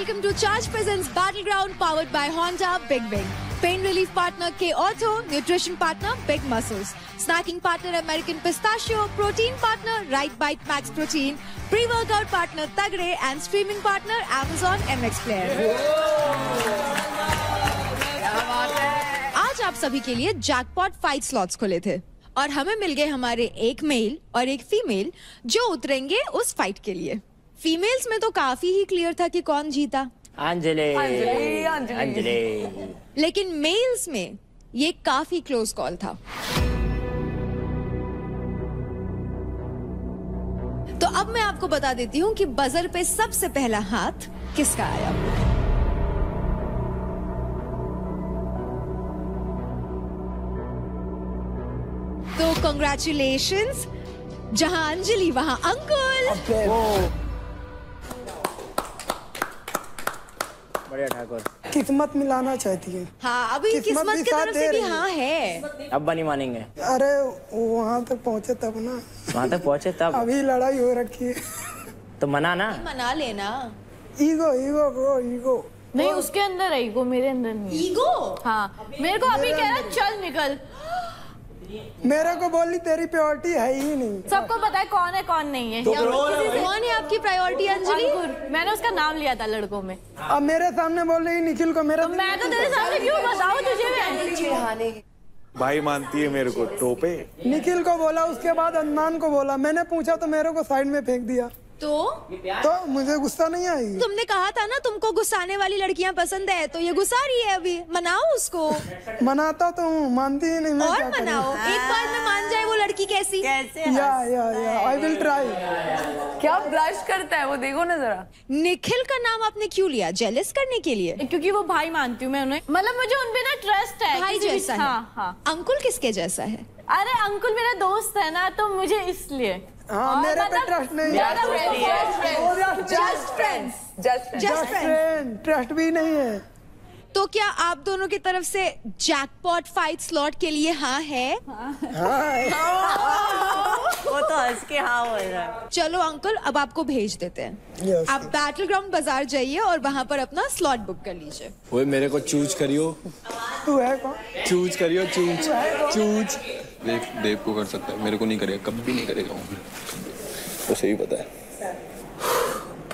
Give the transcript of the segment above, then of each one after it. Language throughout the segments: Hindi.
Welcome to Charge Presents Battleground powered by Honda Big Wing. Pain relief partner K-Ortho, nutrition partner Big Muscles, snacking partner American Pistachio, protein partner Right Bite Max Protein, pre-workout partner Tagre and streaming partner Amazon MX Player. आज आप सभी के लिए जैकपॉट 5 स्लॉट्स खुले थे और हमें मिल गए हमारे एक मेल और एक फीमेल जो उतरेंगे उस फाइट के लिए। फीमेल्स में तो काफी ही क्लियर था कि कौन जीता। अंजलि। लेकिन मेल्स में ये काफी क्लोज कॉल था। तो अब मैं आपको बता देती हूँ कि बजर पे सबसे पहला हाथ किसका आया। तो कांग्रेचुलेशंस, जहां अंजलि वहां अंकुल। बढ़िया ठाकुर। किस्मत मिलाना चाहती है। हाँ, अभी किस्मत की तरफ से भी हाँ है। अब नहीं मानेंगे। अरे वहाँ तक पहुँचे तब ना। वहाँ तक पहुँचे तब। अभी लड़ाई हो रखी है। तो मना ना। मना लेना। Ego ego bro ego. नहीं, उसके अंदर है ईगो, मेरे अंदर नहीं। ईगो? हाँ, मेरे को अभी कह रहा चल निकल। मेरे को बोली तेरी प्रायोरिटी है ही नहीं। सबको पता है कौन है कौन नहीं है। कौन है आपकी प्रायोरिटी अंजलि? मैंने उसका नाम लिया था लड़कों में। अब मेरे सामने बोल रही निखिल को मेरा। तो मैं तो तेरे सामने क्यों बताऊं तुझे? भाई मानती है मेरे को टोपे। निखिल को बोला, उसके बाद अदनान को बोला। मैंने पूछा तो मेरे को साइड में फेंक दिया। तो मुझे गुस्सा नहीं आई। तुमने कहा था ना तुमको गुस्साने वाली लड़कियां पसंद है, तो ये गुस्सा रही है। अभी मनाओ उसको। मनाता तो हूँ, मानती ही नहीं। और मनाओ, एक बार में मान जाए वो लड़की कैसी। या आई विल ट्राई। क्या ब्लश करता है वो, देखो ना जरा। निखिल का नाम आपने क्यों लिया? जेलस करने के लिए? क्योंकि वो भाई मानती हूँ मैं उन्हें, मतलब मुझे उन पे ना ट्रस्ट है। भाई जैसा है। हाँ। अंकुल किसके जैसा है? अरे अंकुल मेरा दोस्त है ना, तो मुझे इसलिए। हाँ, मेरे पे ट्रस्ट नहीं है। Just friend. ट्रस्ट भी नहीं है। तो क्या आप दोनों की तरफ से जैकपॉट 5 स्लॉट के लिए हाँ है? वो तो हंस के हाँ बोल रहा है। चलो अंकल, अब आपको भेज देते हैं। Yes. आप बैटल ग्राउंड बाजार जाइए और वहाँ पर अपना स्लॉट बुक कर लीजिए। ओए मेरे को चूज करियो। तू है कौन? चूज करियो चूज। देव को कर सकता है, मेरे को नहीं करेगा, कभी नहीं करेगा वो। तो सही पता है।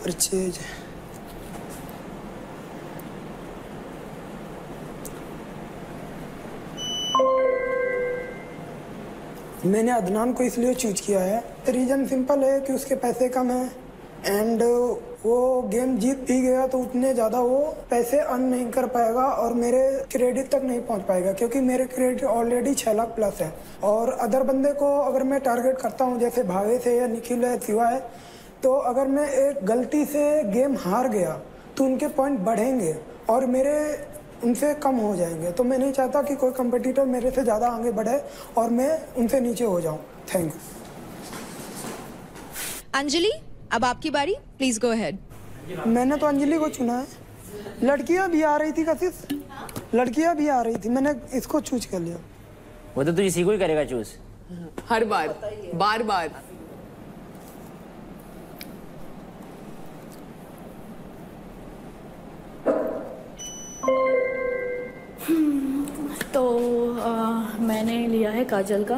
परचेज। मैंने अदनान को इसलिए चूज किया है, रीजन सिंपल है कि उसके पैसे कम है एंड वो गेम जीत भी गया तो उतने ज़्यादा वो पैसे अर्न नहीं कर पाएगा और मेरे क्रेडिट तक नहीं पहुंच पाएगा, क्योंकि मेरे क्रेडिट ऑलरेडी 6 लाख प्लस है। और अदर बंदे को अगर मैं टारगेट करता हूं, जैसे भावे से या निखिल है, शिवा है, तो अगर मैं एक गलती से गेम हार गया तो उनके पॉइंट बढ़ेंगे और मेरे उनसे कम हो जाएंगे। तो मैं नहीं चाहता कि कोई कंपटीटर मेरे से ज़्यादा आगे बढ़े और मैं उनसे नीचे हो जाऊं। Thank you. अंजलि, अब आपकी बारी, प्लीज गो अहेड। मैंने तो अंजलि को चुना है। लड़कियां भी आ रही थी कशिश, लड़कियां भी आ रही थी, मैंने इसको चूज कर लिया। वो तो तू इसी को ही करेगा चूज। हर बार बार बार। तो मैंने लिया है काजल का,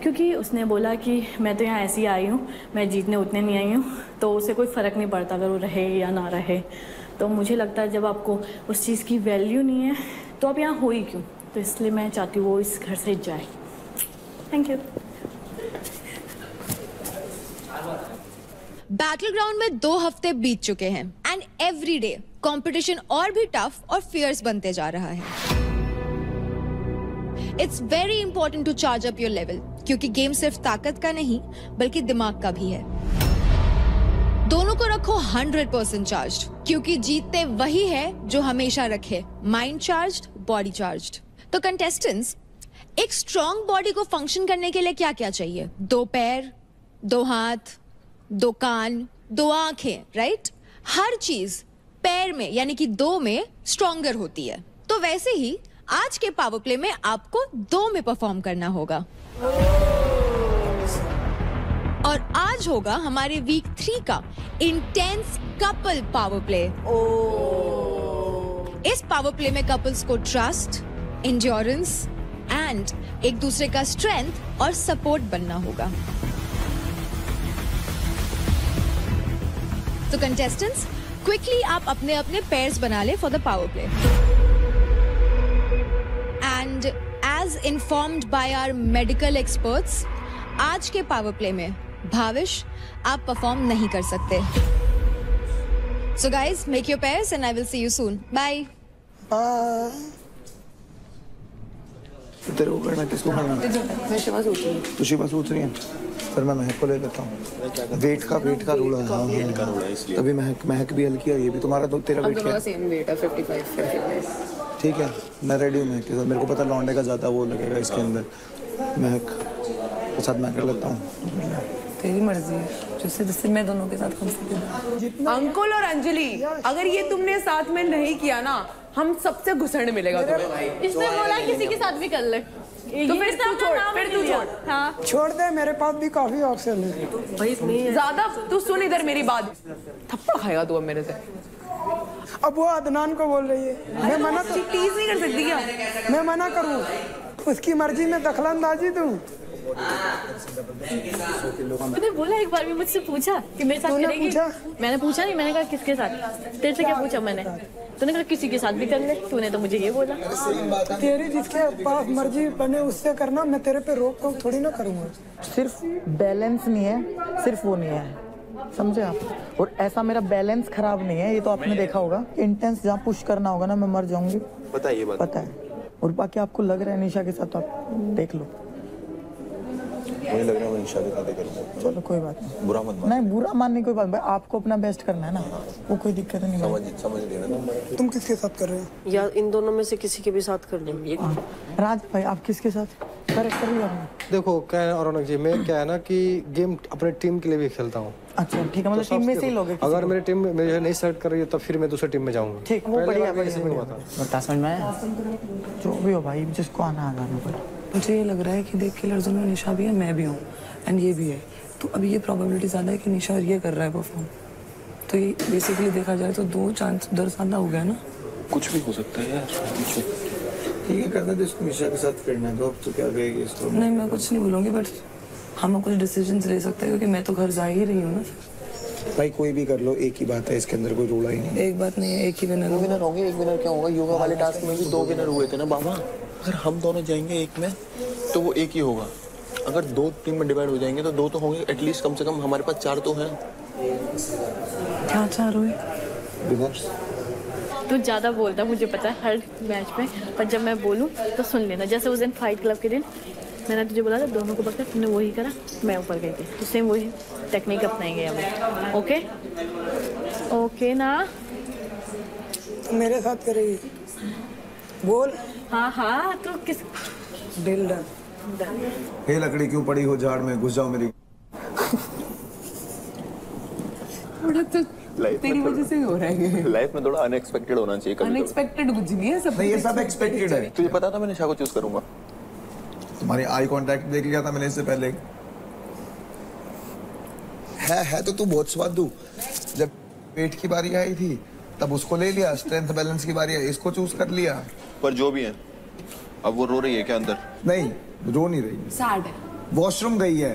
क्योंकि उसने बोला कि मैं तो यहाँ ऐसी आई हूँ, मैं जीतने उतने नहीं आई हूँ, तो उसे कोई फ़र्क नहीं पड़ता अगर वो रहे या ना रहे। तो मुझे लगता है जब आपको उस चीज़ की वैल्यू नहीं है तो आप यहाँ हो ही क्यों। तो इसलिए मैं चाहती हूँ वो इस घर से जाए। Thank you. बैटल ग्राउंड में 2 हफ्ते बीत चुके हैं एंड एवरी डे कॉम्पिटिशन और भी टफ और फियर्स बनते जा रहा है। It's very important to charge up your level, क्योंकि गेम सिर्फ ताकत का नहीं बल्कि दिमाग का भी है। दोनों को रखो 100% चार्ज्ड, क्योंकि जीतते वही है जो हमेशा रखे माइंड चार्ज्ड, बॉडी चार्ज्ड। तो कंटेस्टेंट्स, एक स्ट्रॉन्ग बॉडी को फंक्शन करने के लिए क्या क्या चाहिए? 2 पैर, 2 हाथ, 2 कान, 2 आंखें, राइट? हर चीज पैर में यानी कि 2 में स्ट्रॉन्गर होती है। तो वैसे ही आज के पावर प्ले में आपको 2 में परफॉर्म करना होगा। और आज होगा हमारे वीक 3 का इंटेंस कपल पावर प्ले। इस पावर प्ले में कपल्स को ट्रस्ट, एंड्योरेंस एंड एक दूसरे का स्ट्रेंथ और सपोर्ट बनना होगा। तो कंटेस्टेंट्स, क्विकली आप अपने अपने पेयर्स बना ले for the power play. And as informed by our medical experts, आज के पावर प्ले में भाविश आप परफॉर्म नहीं कर सकते। So guys, make your pairs and I will see you soon. Bye. तेरे को करना, किसको करना? मैं शिवा सोच रही हूँ। तो शिवा सोच रही है, फिर मैं महक को ले लेता हूँ। वेट का रूल है। हाँ, तभी महक भी हल्की है, ये भी तुम्हारा तो तेरा वेट क्या है? सेम वेट है 55। ठीक है, मैं रेडी हूँ महक के साथ। मेरे को पता लौंडे का ज़्यादा वो लगेगा इसके अंदर। महक के साथ मैं कर लेता हूँ। तेरी मर्जी है, जिससे मैं दोनों के साथ कंफर्टेबल। अंकुल और अंजलि, अगर ये तुमने साथ में नहीं किया ना, हम सबसे घुसड़ मिलेगा तुम्हें। इसने बोला किसी के साथ भी कर ले, तो फिर तू छोड़। हाँ, छोड़ दे, मेरे पास भी काफी ऑप्शन है। ज्यादा तू सुन इधर मेरी बात, थप्पड़ खाएगा तू अब मेरे से। अब वो अदनान को बोल रही है, मैं मना तो टीज नहीं कर सकती क्या? मैं मना करूँ? उसकी मर्जी में दखलंदाजी दूं? मैंने बोला, एक बार भी मुझसे पूछा कि मेरे साथ करेगी? पूछा? मैंने पूछा नहीं, मैंने कहा किसके साथ। तेरे से क्या पूछा मैंने? तूने कहा किसी के साथ भी कर ले, तूने तो मुझे ये बोला। तेरी जिसके पास मर्जी बने उससे करना, मैं तेरे पे रोक टोक थोड़ी ना करूँगा। सिर्फ बैलेंस नहीं है, सिर्फ वो नहीं है, समझे आप? और ऐसा मेरा बैलेंस खराब नहीं है, ये तो आपने देखा होगा। इंटेंस जहाँ पुश करना होगा ना, मैं मर जाऊंगी, बताइए बात। पता है। और बाकी आपको लग रहा है निशा के साथ, तो आप देख लो। मुझे लग रहा है मैं निशा के साथ ही करूंगा। चलो कोई बात नहीं, बुरा मत मान। नहीं बुरा मानने कोई बात नहीं, आपको अपना बेस्ट करना है ना, वो कोई दिक्कत नहीं है। समझ लेना। तुम किसके साथ कर रहे हो? या इन दोनों में से किसी के भी साथ कर लेंगे। राज भाई, आप किसके साथ कर लिया आपने? देखो क्या है रौनक जी, मैं क्या है ना कि गेम अपने टीम के लिए भी खेलता हूँ। अच्छा ठीक है, मतलब टीम में से ही लोगे? अगर मेरी टीम मुझे नहीं सेलेक्ट कर रही है तो फिर मैं दूसरी टीम में जाऊंगा। ठीक, वो बढ़िया बढ़िया। बता समझ में आया? जो भी हो भाई, जिसको आना पड़ा। मुझे ये लग रहा है कि देख के लड़कों में निशा भी है, मैं भी हूँ एंड ये भी है, तो अभी ये प्रोबेबिलिटी ज़्यादा है कि निशा ये कर रहा है परफॉर्म। तो ये बेसिकली देखा जाए तो 2 चांस उधर ज़्यादा हो गया ना। कुछ भी हो सकता है यार। ठीक है, करना तो इसको निशा के साथ करना है, तो अब तो क्या कहेगी इसको? नहीं, मैं कुछ नहीं बोलूँगी, बट हम कुछ डिसीजंस ले सकते हैं, क्योंकि मैं तो घर जा ही रही हूँ ना। भाई कोई भी कर लो, एक ही बात है, इसके अंदर कोई रोड़ा ही नहीं। एक बात नहीं है, एक ही विनर होंगे। एक विनर क्या होगा? योगा वाले टास्क में भी 2 विनर हुए थे ना बाबा। अगर हम दोनों जाएंगे एक में तो वो एक ही होगा। अगर 2 टीम में डिवाइड हो जाएंगे तो 2 तो होंगे एटलीस्ट, कम से कम हमारे पास 4 तो हैं। क्या 4 हुए? विनर्स। तू ज्यादा बोलता, मुझे पता है हर मैच में, पर जब मैं बोलूँ तो सुन लेना। जैसे उस दिन फाइट क्लब के दिन मैंने तुझे बोला था दोनों को पकड़, तूने वही करा, मैं ऊपर गई थी, तो सेम वही टेक्निक अपनाएंगे अब। ओके ओके ना? मेरे साथ करेगी? बोल। हाँ, तो किस डील डन। हे लकड़ी क्यों पड़ी हो झाड़ में, घुस जाओ मेरी। तो तेरी वजह से हो रहा है। लाइफ में थोड़ा अनएक्सपेक्टेड होना चाहिए कभी। अनएक्सपेक्टेड कुछ नहीं है, सब नहीं, ये सब एक्सपेक्टेड है। तुझे पता था मैं निशा को चूज करूंगा। तुम्हारी आई कांटेक्ट देख लिया था मैंने इससे पहले। है तो तू बहुत स्वादु। जब पेट की बारी आई थी तब उसको ले लिया, स्ट्रेंथ बैलेंस की बारी है, इसको चूज कर लिया। पर जो भी है, अब वो रो रही है क्या अंदर? नहीं, रो नहीं रही, सैड है, वॉशरूम गई है।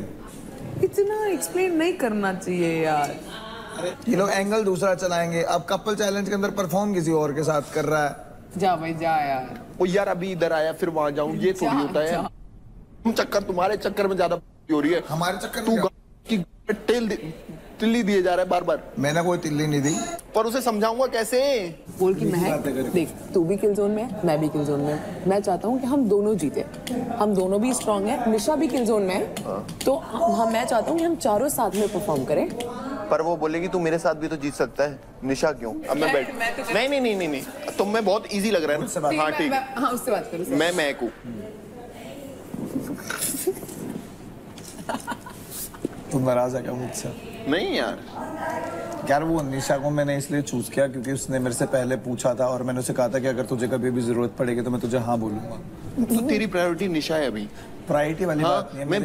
इतना एक्सप्लेन नहीं करना चाहिए यार। ये लोग एंगल दूसरा चलाएंगे। अब कपल चैलेंज के अंदर परफॉर्म किसी और के साथ कर रहा है। जा भाई जा यार। ओ यार, अभी इधर आया फिर वहां जाऊं, ये थोड़ी होता है। तुम चक्कर, तुम्हारे चक्कर में ज्यादा हो रही है। हमारे चक्कर तू में की तिल्ली दिए जा रहा है बार बार। मैंने कोई तिल्ली नहीं दी। पर उसे समझाऊंगा कैसे? बोल कि मैं देख, तू भी किल जोन में है, मैं भी किल जोन में हूं। मैं चाहता हूँ कि हम दोनों जीते, हम दोनों भी स्ट्रांग हैं, निशा भी किल जोन में है, तो मैं चाहता हूँ कि हम चारों साथ में परफॉर्म करें। पर वो बोलेगी तू मेरे साथ भी तो जीत सकता है। निशा क्यों? अब मैं बैठ नहीं, तुम में बहुत इजी लग रहा है ना। हाँ ठीक, हाँ उससे बात करो। मैं हूँ। तुम नाराज है क्या मुझसे? नहीं यार, यार वो निशा को मैंने इसलिए चूज किया क्योंकि उसने मेरे से पहले पूछा था और मैंने उसे कहा था कि अगर तुझे कभी भी जरूरत पड़ेगी तो मैं तुझे हाँ बोलूंगा। तो तेरी प्रायोरिटी निशा है अभी। प्रायोरिटी वाली बात नहीं है। मैं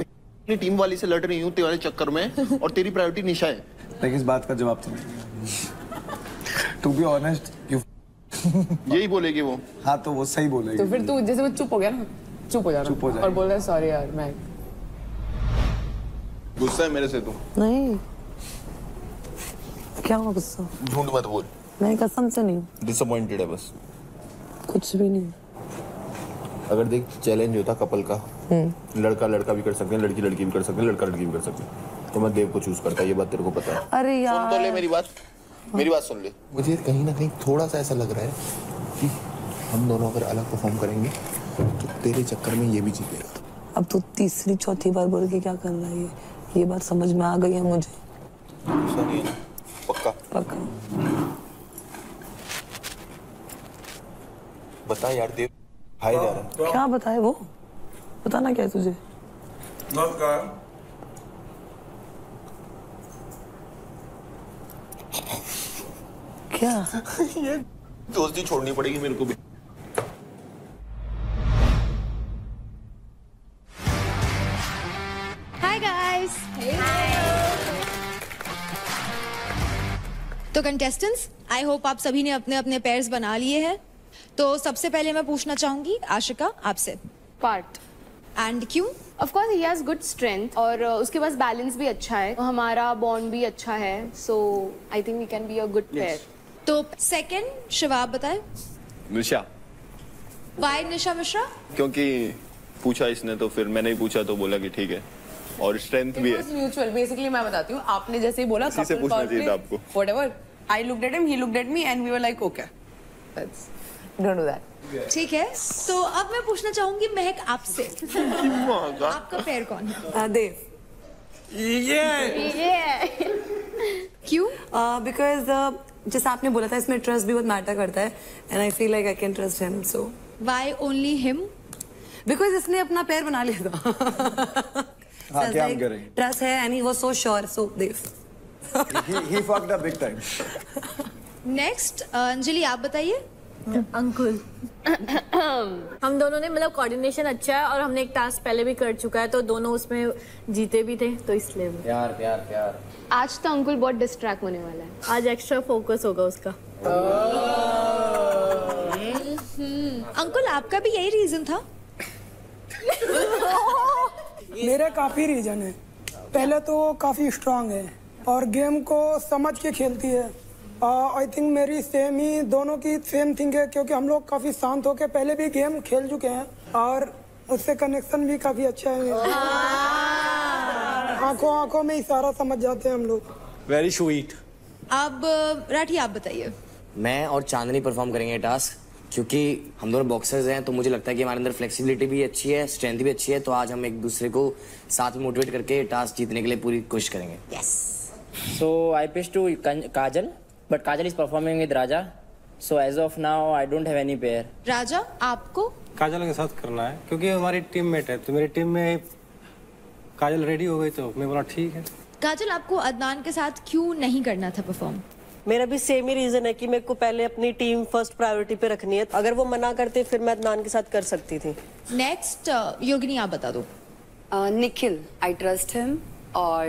अपनी टीम वाली से लड़ रही हूँ तुम्हारे चक्कर में और तेरी प्रायोरिटी निशा है। लेकिन इस बात का जवाब तो नहीं। टू बी ऑनेस्ट यू यही बोलेगी वो। हाँ तो वो सही बोलेगी। तो फिर तू जैसे वो चुप हो गया ना, चुप हो जाना और बोल रहा है सॉरी यार मैं। गुस्सा है मेरे से तू? नहीं, क्या हुआ गुस्सा? झूठ मत बोल। नहीं कसम से नहीं। डिसअपॉइंटेड है बस। कुछ भी नहीं। अगर देख चैलेंज होता कपल का, लड़का लड़का भी कर सकते हैं, लड़की लड़की भी कर सकते हैं, लड़का लड़की भी कर सकते हैं, तो मैं देव को चूज करता, ये बात तेरे को पता है। अरे यार सुन तो ले मेरी बात, मेरी बात सुन ले। मुझे कहीं ना कहीं थोड़ा सा ऐसा लग रहा है कि हम दोनों अगर अलग परफॉर्म करेंगे तो तेरे चक्कर में ये भी जीतेगा। अब तो तीसरी चौथी बार बोल के क्या कर रहा है ये बात समझ में आ गई है मुझे। ऐसा नहीं है ना? पक्का? पक्का। बता यार देव, हाय जा रहा है। क्या बताए वो? बताना क्या है तुझे? क्या? ये दोस्ती छोड़नी पड़ेगी मेरे को भी। Hi guys. तो कंटेस्टेंट्स, आई होप आप सभी ने अपने अपने पेयर्स बना लिए हैं। तो सबसे पहले मैं पूछना चाहूंगी आशिका आपसे। पार्ट। एंड क्यों? Of course he has good strength और उसके पास बैलेंस भी अच्छा है, हमारा बॉन्ड भी अच्छा है, so I think we can be a good pair. तो सेकंड शिवाब बताए। निशा। वाई निशा मिश्रा? क्योंकि पूछा इसने तो फिर मैंने भी पूछा तो बोला कि ठीक है, और स्ट्रेंथ भी है। म्यूचुअल बेसिकली मैं बताती हूँ, आपने जैसे ही बोला इसी से पूछना चाहिए था आपको। Whatever, I looked at him, he looked at me and we were like okay, that's don't do that. ठीक है, तो अब मैं पूछना चाहूंगी महक आपसे। आपका पेयर कौन है? देव। क्यों? बिकॉज जैसे आपने बोला था इसमें ट्रस्ट भी बहुत मैटर करता है and I feel like I can trust him. So why only him? Because इसने अपना पैर बना लिया था। हाँ क्या हम करेंगे? ट्रस्ट है and he was so sure, so Dev. he fucked up big time. Next Anjali आप बताइए। अंकुल। हम दोनों ने मतलब कोऑर्डिनेशन अच्छा है और हमने एक टास्क पहले भी कर चुका है, तो दोनों उसमें जीते भी थे, तो इसलिए प्यार प्यार प्यार। आज तो अंकुल बहुत डिस्ट्रैक्ट होने वाला है, आज एक्स्ट्रा फोकस होगा उसका। अंकुल आपका भी यही रीजन था? मेरे काफी रीजन है। पहले तो वो काफी स्ट्रांग है और गेम को समझ के खेलती है। आई थिंक मेरी सेम ही, दोनों की सेम थिंग है, क्योंकि हम लोग काफी शांत होके पहले भी गेम खेल चुके हैं और उससे कनेक्शन भी काफी अच्छा है। आंखों आंखों में इशारा समझ जाते हैं हम लोग। Very sweet. अब राठी आप बताइए। मैं और चांदनी परफॉर्म करेंगे टास्क, क्योंकि हम दोनों बॉक्सर्स हैं, तो मुझे लगता है कि हमारे अंदर फ्लेक्सिबिलिटी भी अच्छी है, स्ट्रेंथ भी अच्छी है, तो आज हम एक दूसरे को साथ में मोटिवेट करके टास्क जीतने के लिए पूरी कोशिश करेंगे। Yes. So I pitched to Kajal, but Kajal is performing with Raja. So as of now, I don't have any pair. राजा आपको? काजल के साथ करना है क्योंकि हमारी टीममेट है, तो मेरी टीम में काजल रेडी हो गई तो मैं बोला ठीक है। काजल आपको अदनान के साथ क्यों नहीं करना था परफॉर्म? मेरा भी सेम ही रीजन है कि मेरे को पहले अपनी टीम फर्स्ट प्रायोरिटी पे रखनी है। अगर वो मना करते फिर मैं अदनान के साथ कर सकती थी। नेक्स्ट योगिनी आप बता दो। निखिल, आई ट्रस्ट हिम और